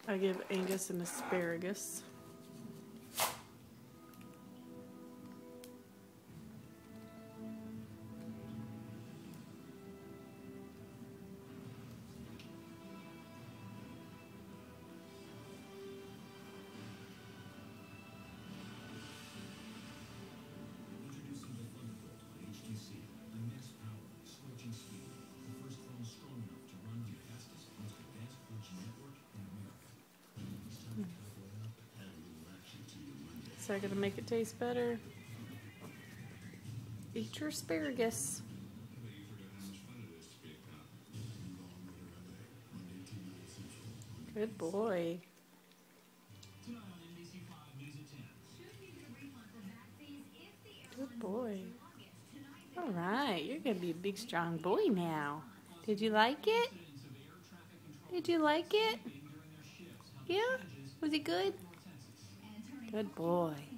I give Angus an asparagus. Is that gonna make it taste better? Eat your asparagus. Good boy. Good boy. All right, you're gonna be a big, strong boy now. Did you like it? Did you like it? Yeah? Was it good? Good boy.